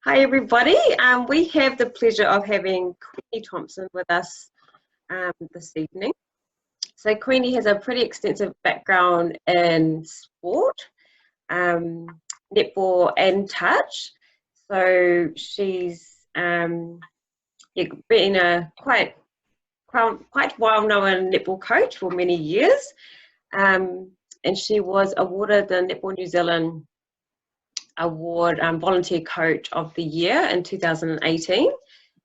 Hi everybody, we have the pleasure of having Kuini Thompson with us this evening. So Kuini has a pretty extensive background in sport, netball and touch. So she's been a quite well-known netball coach for many years, and she was awarded the Netball New Zealand Award Volunteer Coach of the Year in 2018,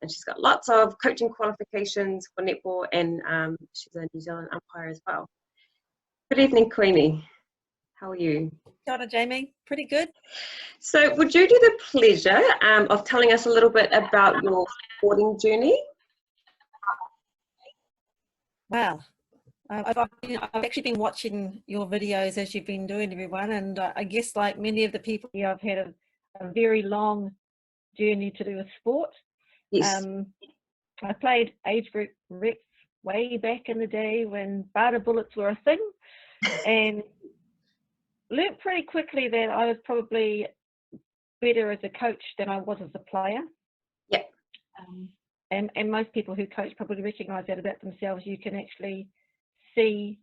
and she's got lots of coaching qualifications for netball, and she's a New Zealand umpire as well. Good evening, Kuini. How are you? Kia ora, Jamie. Pretty good. So would you do the pleasure of telling us a little bit about your sporting journey? Wow. I've actually been watching your videos as you've been doing, everyone, and I guess like many of the people here, I've had a very long journey to do with sport. Yes. I played age group rec way back in the day when barter bullets were a thing, and learnt pretty quickly that I was probably better as a coach than I was as a player. Yeah. And most people who coach probably recognise that about themselves. You can actually see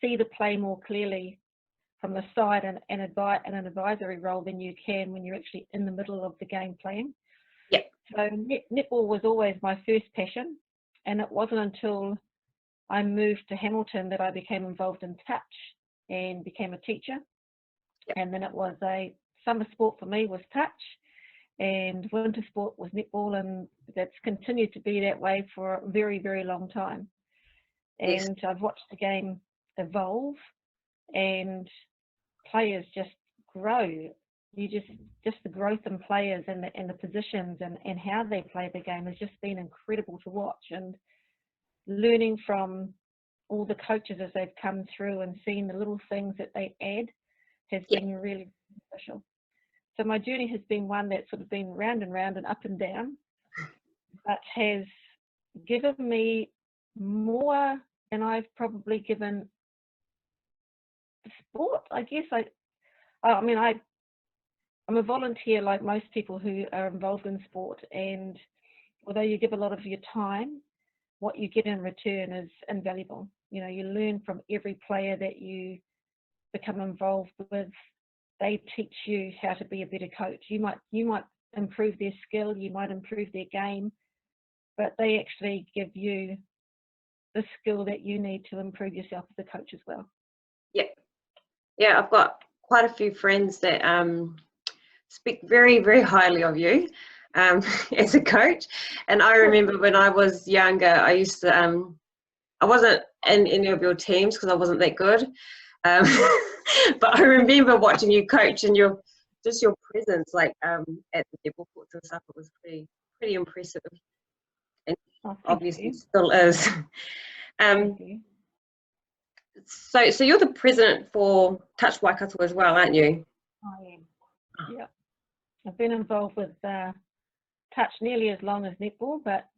the play more clearly from the side and in an advisory role than you can when you're actually in the middle of the game playing. Yeah. So netball was always my first passion, and it wasn't until I moved to Hamilton that I became involved in touch and became a teacher. Yeah. And then it was a summer sport for me was touch, and winter sport was netball, and that's continued to be that way for a very, very long time. Yes. And I've watched the game evolve, and players just grow. You just the growth in players and the positions and how they play the game has just been incredible to watch, and learning from all the coaches as they've come through and seeing the little things that they add has been really beneficial. So my journey has been one that's sort of been round and round and up and down, but has given me more than I've probably given the sport. I guess I'm a volunteer like most people who are involved in sport, and although you give a lot of your time, what you get in return is invaluable. You know, you learn from every player that you become involved with. They teach you how to be a better coach. You might improve their skill, you might improve their game, but they actually give you the skill that you need to improve yourself as a coach as well. Yeah, I've got quite a few friends that speak very, very highly of you as a coach. And I remember when I was younger, I used to, I wasn't in any of your teams because I wasn't that good. But I remember watching you coach, and your presence, like at the netball courts and stuff, it was pretty impressive, and obviously still is. So you're the president for Touch Waikato as well, aren't you? I am. Yeah, I've been involved with touch nearly as long as netball, but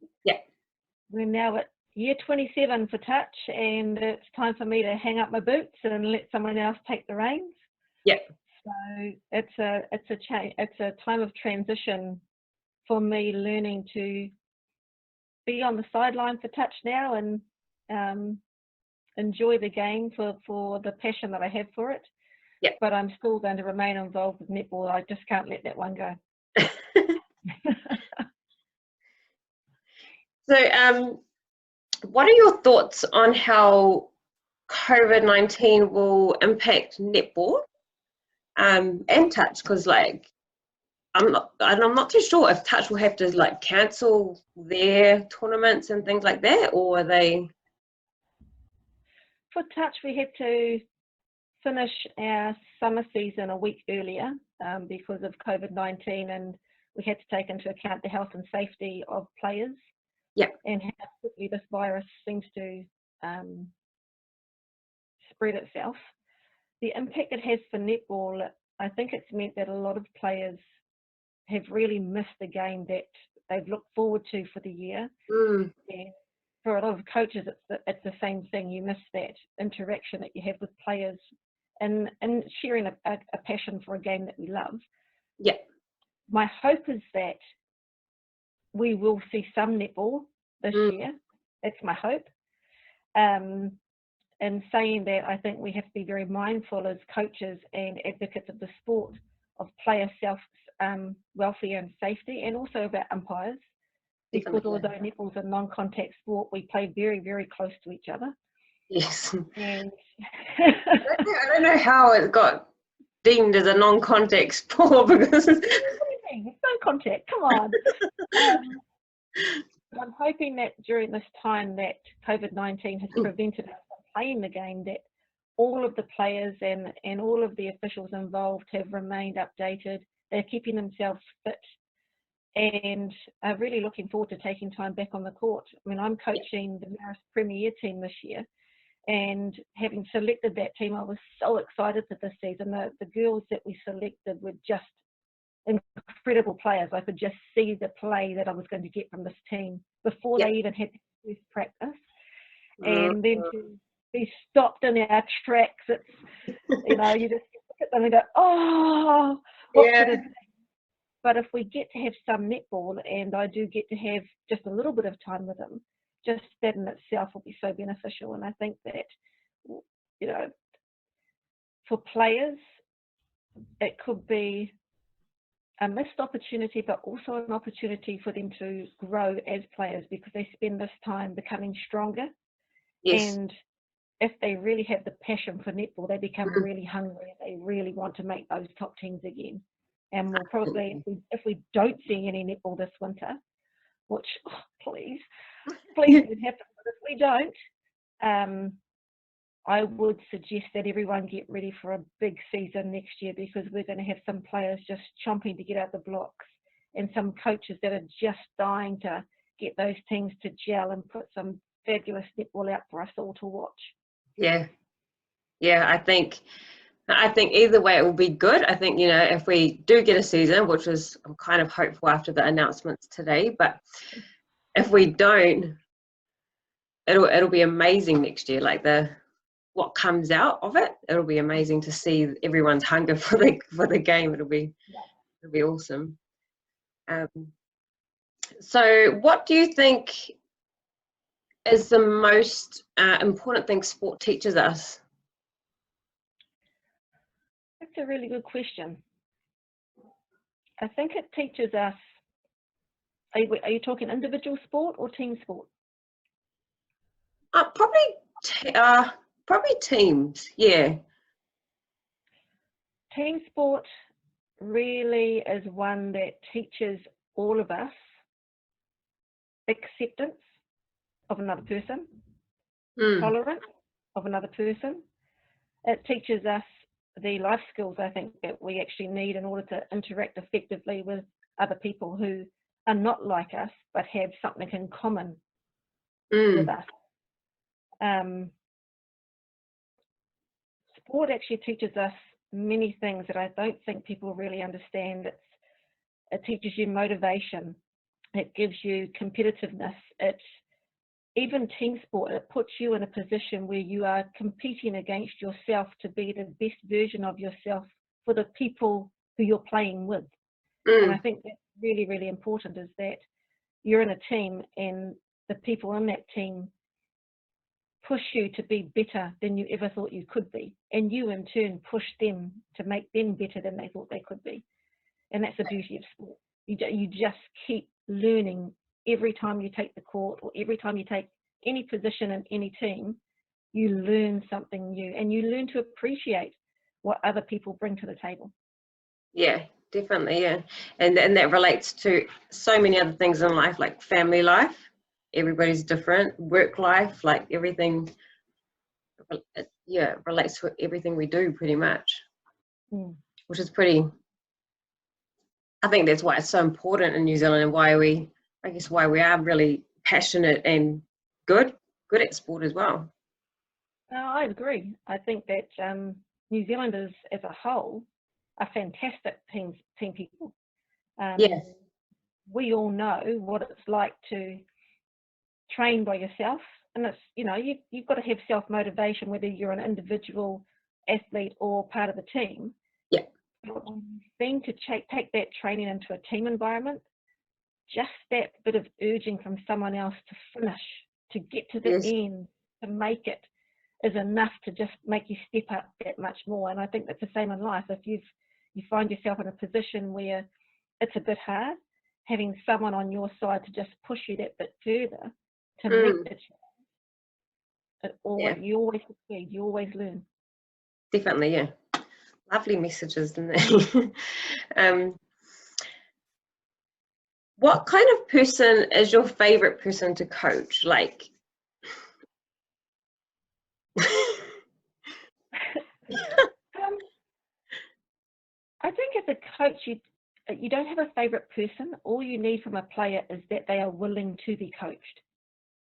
we're now at year 27 for touch, and it's time for me to hang up my boots and let someone else take the reins. So it's a time of transition for me, learning to be on the sideline for touch now and enjoy the game for the passion that I have for it. But I'm still going to remain involved with netball. I just can't let that one go. So what are your thoughts on how COVID-19 will impact netball and touch? Because like I'm not too sure if touch will have to like cancel their tournaments and things like that, or are they? For touch, we had to finish our summer season a week earlier because of COVID-19, and we had to take into account the health and safety of players. And how quickly this virus seems to spread itself. The impact it has for netball, I think it's meant that a lot of players have really missed the game that they've looked forward to for the year. And for a lot of coaches, it's the same thing. You miss that interaction that you have with players and sharing a passion for a game that we love. my hope is that we will see some netball this year. That's my hope. In saying that, I think we have to be very mindful as coaches and advocates of the sport of player welfare and safety, and also about umpires. Because although netball's a non-contact sport, we play very, very close to each other. Yes. And I don't know how it got deemed as a non-contact sport because it's no contact. Come on. I'm hoping that during this time that COVID-19 has prevented us from playing the game, that all of the players and all of the officials involved have remained updated. They're keeping themselves fit, and are really looking forward to taking time back on the court. I mean, I'm coaching the Marist Premier team this year, and having selected that team, I was so excited for this season. The girls that we selected were just incredible players. I could just see the play that I was going to get from this team before they even had their first practice. And then to be stopped in our tracks, it's, you know, you just look at them and go, oh, what could it be? But if we get to have some netball, and I do get to have just a little bit of time with them, just that in itself will be so beneficial. And I think that, you know, for players, it could be a missed opportunity, but also an opportunity for them to grow as players, because they spend this time becoming stronger. Yes. And if they really have the passion for netball, they become really hungry, and they really want to make those top teams again. And we'll probably, if we don't see any netball this winter, which, please don't happen, but if we don't, I would suggest that everyone get ready for a big season next year, because we're going to have some players just chomping to get out the blocks, and some coaches that are just dying to get those teams to gel and put some fabulous netball out for us all to watch. Yeah. I think either way it will be good. I think, you know, if we do get a season, which is I'm kind of hopeful after the announcements today, but if we don't, it'll be amazing next year. Like what comes out of it, it'll be amazing to see everyone's hunger for the game. It'll be awesome. So what do you think is the most important thing sport teaches us? That's a really good question. I think it teaches us, are you talking individual sport or team sport? Probably teams, yeah. Team sport really is one that teaches all of us acceptance of another person, tolerance of another person. It teaches us the life skills, I think, that we actually need in order to interact effectively with other people who are not like us but have something in common with us. Sport actually teaches us many things that I don't think people really understand. It teaches you motivation. It gives you competitiveness. Even team sport, it puts you in a position where you are competing against yourself to be the best version of yourself for the people who you're playing with. And I think that's really, really important, is that you're in a team and the people in that team push you to be better than you ever thought you could be. And you in turn push them to make them better than they thought they could be. And that's the beauty of sport. You just keep learning every time you take the court, or every time you take any position in any team. You learn something new, and you learn to appreciate what other people bring to the table. Yeah, definitely, yeah. And that relates to so many other things in life, like family life. Everybody's different. Work life, like everything, relates to everything we do pretty much, which is pretty, I think that's why it's so important in New Zealand, and why we are really passionate and good at sport as well. No, I agree. I think that New Zealanders as a whole are fantastic team people. Yes. We all know what it's like to train by yourself, and it's, you know, you've got to have self-motivation, whether you're an individual athlete or part of a team. Yeah. Being to take that training into a team environment, just that bit of urging from someone else to finish, to get to the Yes. end, to make it, is enough to just make you step up that much more. And I think that's the same in life. If you find yourself in a position where it's a bit hard, having someone on your side to just push you that bit further to meet the challenge, you always succeed, you always learn. Definitely, yeah. Lovely messages, isn't it? What kind of person is your favorite person to coach? Like, I think as a coach, you don't have a favorite person. All you need from a player is that they are willing to be coached.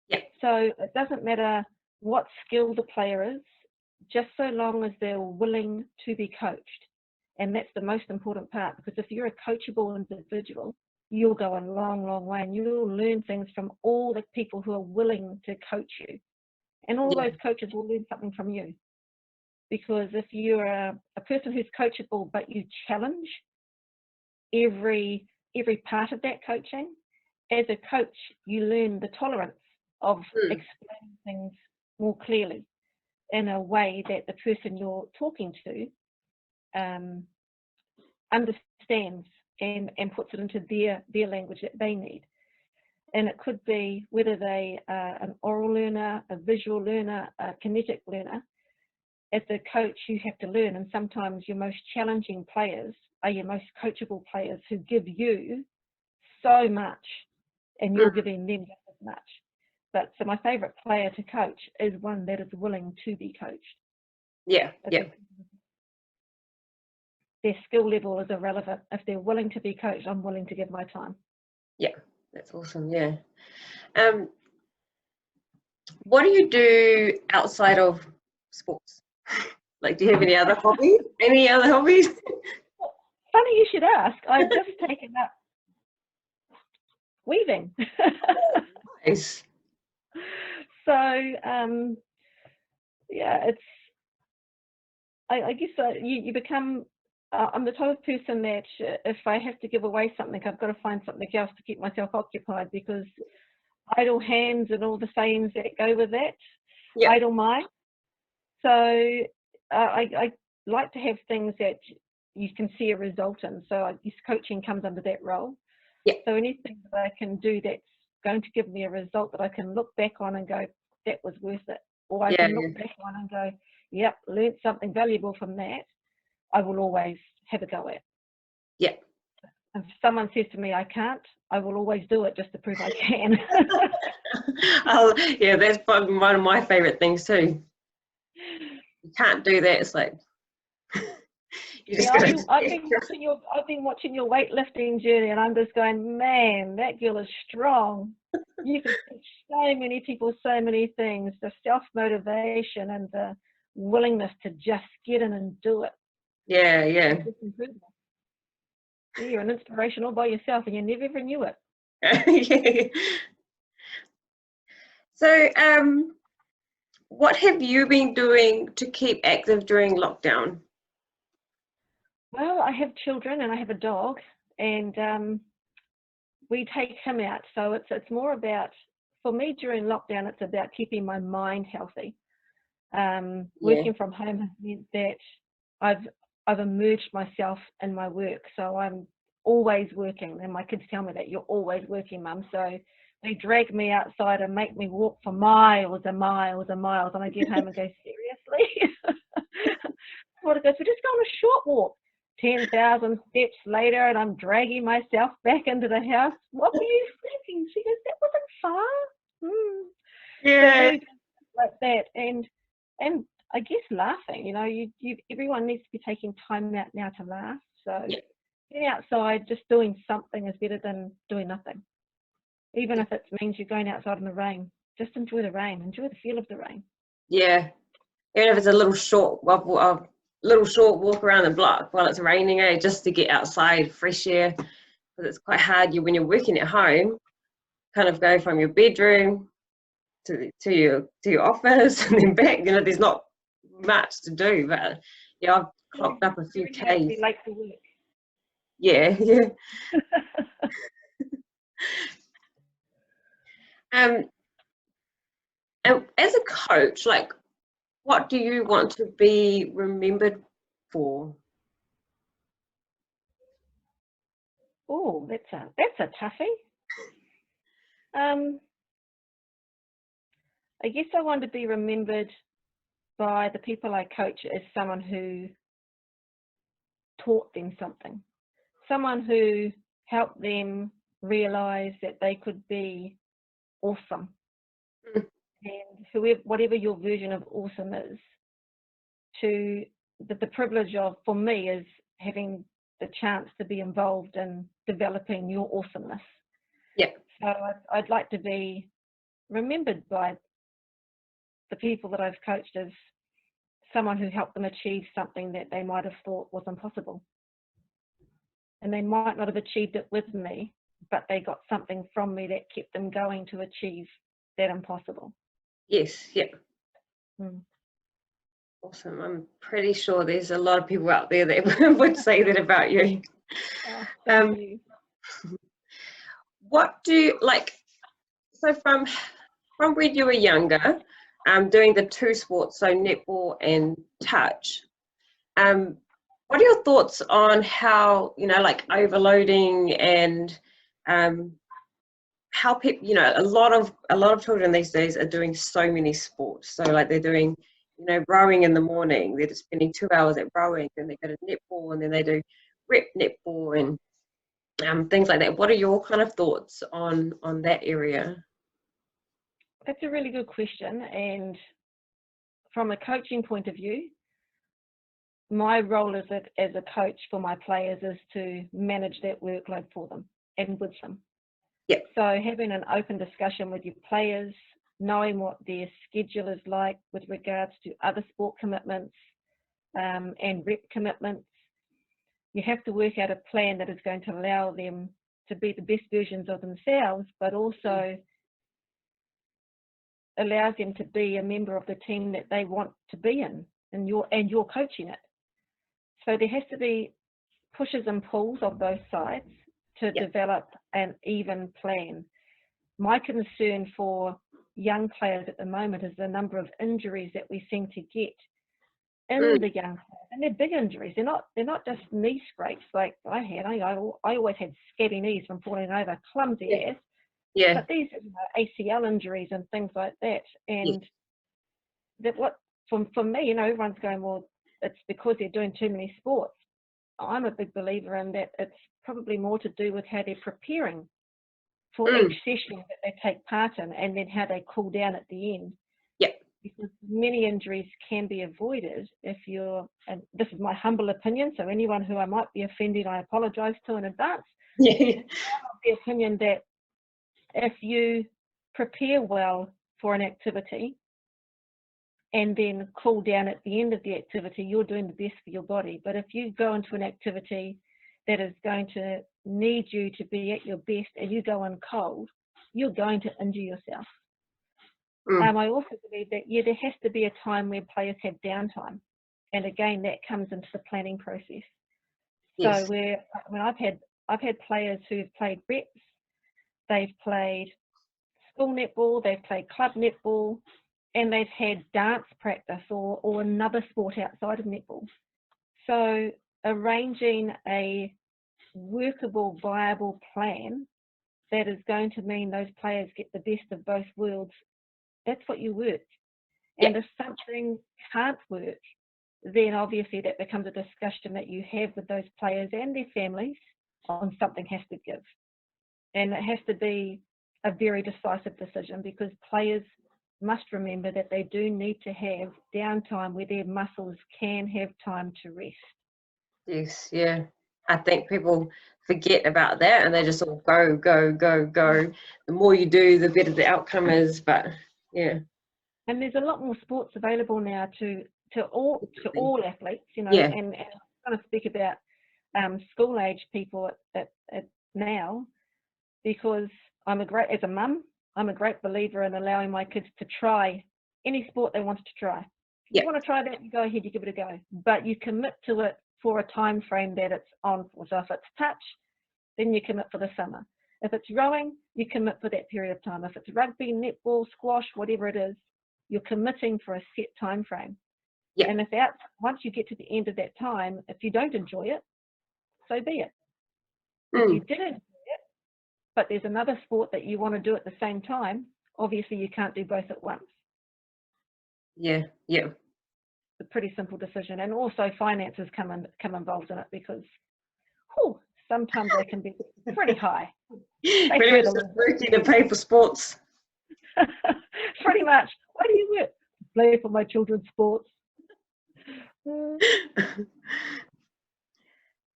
Yeah. So it doesn't matter what skill the player is, just so long as they're willing to be coached. And that's the most important part, because if you're a coachable individual, you'll go a long, long way, and you'll learn things from all the people who are willing to coach you. And all those coaches will learn something from you. Because if you're a person who's coachable, but you challenge every part of that coaching, as a coach, you learn the tolerance of explaining things more clearly in a way that the person you're talking to understands and puts it into their language that they need. And it could be whether they are an oral learner, a visual learner, a kinetic learner. As a coach, you have to learn, and sometimes your most challenging players are your most coachable players, who give you so much, and you're giving them just as much. But so my favourite player to coach is one that is willing to be coached. Yeah, yeah. Their skill level is irrelevant. If they're willing to be coached, I'm willing to give my time. Yeah, that's awesome. Yeah. What do you do outside of sports? Like, do you have any other hobbies? Any other hobbies? Funny you should ask. I've just taken up weaving. Nice. So, yeah, it's, I guess you become, I'm the type of person that if I have to give away something, I've got to find something else to keep myself occupied, because idle hands and all the sayings that go with that, idle mind. So I like to have things that you can see a result in. So I guess coaching comes under that role. Yeah. So anything that I can do that's going to give me a result that I can look back on and go, that was worth it. Or I can look back on and go, yep, learned something valuable from that, I will always have a go at. Yeah. If someone says to me I can't, I will always do it just to prove I can. Yeah, that's probably one of my favourite things too. You can't do that. It's like I've been watching your weightlifting journey, and I'm just going, man, that girl is strong. You can teach so many people so many things. The self-motivation and the willingness to just get in and do it. Yeah. You're an inspiration all by yourself, and you never ever knew it. Yeah. So, what have you been doing to keep active during lockdown? Well, I have children and I have a dog, and we take him out. So it's more about, for me during lockdown, it's about keeping my mind healthy. Working from home has meant that I've immersed myself in my work. So I'm always working, and my kids tell me that, you're always working, Mum. So they drag me outside and make me walk for miles and miles and miles, and I get home and go, seriously? Well, it goes, we're just going a short walk. 10,000 steps later, and I'm dragging myself back into the house. What were you thinking? She goes, that wasn't far. Yeah. So like that, and I guess laughing. You know, everyone needs to be taking time out now to laugh. So getting outside, just doing something is better than doing nothing. Even if it means you're going outside in the rain, just enjoy the rain. Enjoy the feel of the rain. Yeah. Even if it's a little short walk around the block while it's raining, just to get outside, fresh air. Because it's quite hard when you're working at home, kind of go from your bedroom to your office and then back. You know, there's not much to do, but Yeah, I've clocked up a few Very hard to be Ks. late for work. Yeah, yeah. Um, and as a coach, like, what do you want to be remembered for? Oh, that's a toughie. I guess I want to be remembered by the people I coach as someone who taught them something, someone who helped them realize that they could be awesome. Mm. And whoever, whatever your version of awesome is, to the privilege of, for me, is having the chance to be involved in developing your awesomeness. Yeah. So I'd like to be remembered by the people that I've coached as someone who helped them achieve something that they might have thought was impossible. And they might not have achieved it with me, but they got something from me that kept them going to achieve that impossible. Yes, yeah. Mm. Awesome. I'm pretty sure there's a lot of people out there that would say that about you. Oh, thank you. What do like? So from when you were younger, doing the two sports, so netball and touch. What are your thoughts on how, like overloading and how people, a lot of children these days are doing so many sports. So like they're doing, rowing in the morning. They're just spending 2 hours at rowing, then they go to netball, and then they do rep netball and things like that. What are your kind of thoughts on that area? That's a really good question. And from a coaching point of view, my role as a coach for my players is to manage that workload for them and with them. Yep. So having an open discussion with your players, knowing what their schedule is like with regards to other sport commitments and rep commitments, you have to work out a plan that is going to allow them to be the best versions of themselves, but also allows them to be a member of the team that they want to be in, and you're coaching it. So there has to be pushes and pulls on both sides to Yep. develop an even plan. My concern for young players at the moment is the number of injuries that we seem to get in the young players, and they're big injuries. They're not just knee scrapes like I had. I always had scabby knees from falling over, clumsy ass. Yeah. But these ACL injuries and things like that, and that what for me, everyone's going, well, it's because they're doing too many sports. I'm a big believer in that. It's probably more to do with how they're preparing for each session that they take part in, and then how they cool down at the end. Yep. Because many injuries can be avoided if you're, and this is my humble opinion, so anyone who I might be offending, I apologise to in advance. Yeah. I'm of the opinion that if you prepare well for an activity and then cool down at the end of the activity, you're doing the best for your body. But if you go into an activity that is going to need you to be at your best and you go in cold, you're going to injure yourself. I also believe that, there has to be a time where players have downtime. And again, that comes into the planning process. Yes. So I've had players who've played reps, they've played school netball, they've played club netball, and they've had dance practice or another sport outside of netball. So arranging a workable, viable plan that is going to mean those players get the best of both worlds, that's what you work. And if something can't work, then obviously that becomes a discussion that you have with those players and their families on something has to give. And it has to be a very decisive decision, because players must remember that they do need to have downtime where their muscles can have time to rest. Yes, yeah. I think people forget about that and they just all go, go, go, go. The more you do, the better the outcome is. But yeah. And there's a lot more sports available now to all athletes, Yeah. and I'm going to speak about school age people at now, because as a mum, I'm a great believer in allowing my kids to try any sport they wanted to try. you want to try that, you go ahead, you give it a go. But you commit to it for a time frame that it's on for. So if it's touch, then you commit for the summer. If it's rowing, you commit for that period of time. If it's rugby, netball, squash, whatever it is, you're committing for a set time frame. Yeah. And if that, once you get to the end of that time, if you don't enjoy it, so be it. If you did enjoy it, but there's another sport that you want to do at the same time, obviously you can't do both at once. Yeah. It's a pretty simple decision. And also finances come involved in it, because sometimes they can be pretty high. Pretty much just working to pay for sports. Pretty much. Why do you work? Play for my children's sports.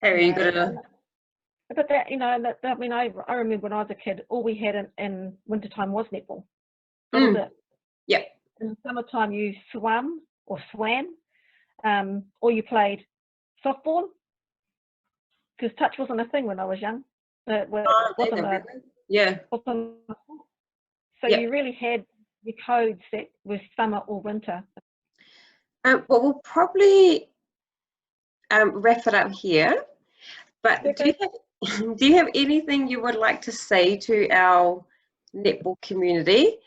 Harry, you got to. But that, I mean, I remember when I was a kid, all we had in wintertime was netball. That was it. Yeah. In the summertime, you swam or swam, or you played softball, because touch wasn't a thing when I was young. It wasn't so you really had your codes that were summer or winter. Well, we'll probably wrap it up here. But do you have anything you would like to say to our netball community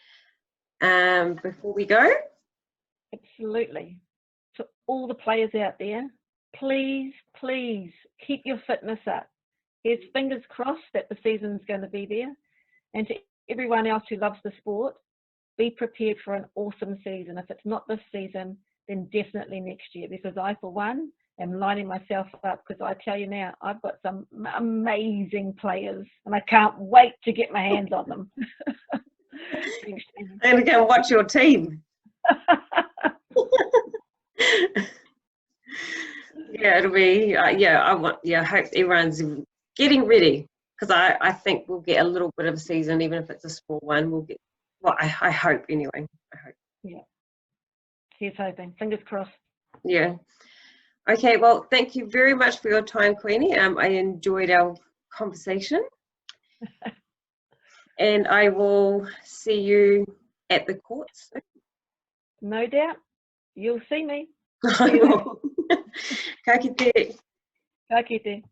before we go? Absolutely. To all the players out there, please keep your fitness up. Here's fingers crossed that the season's going to be there. And to everyone else who loves the sport, be prepared for an awesome season. If it's not this season, then definitely next year, because I, for one, am lining myself up, because I tell you now, I've got some amazing players and I can't wait to get my hands on them. I'm going to go watch your team. Yeah, it'll be, I hope everyone's getting ready, because I think we'll get a little bit of a season, even if it's a small one. We'll get, well, I hope anyway. I hope. Yeah. Here's hoping. Fingers crossed. Yeah. Okay, well, thank you very much for your time, Queenie. I enjoyed our conversation. And I will see you at the courts. No doubt. You'll see me. I will. Ka kite. Ka kite.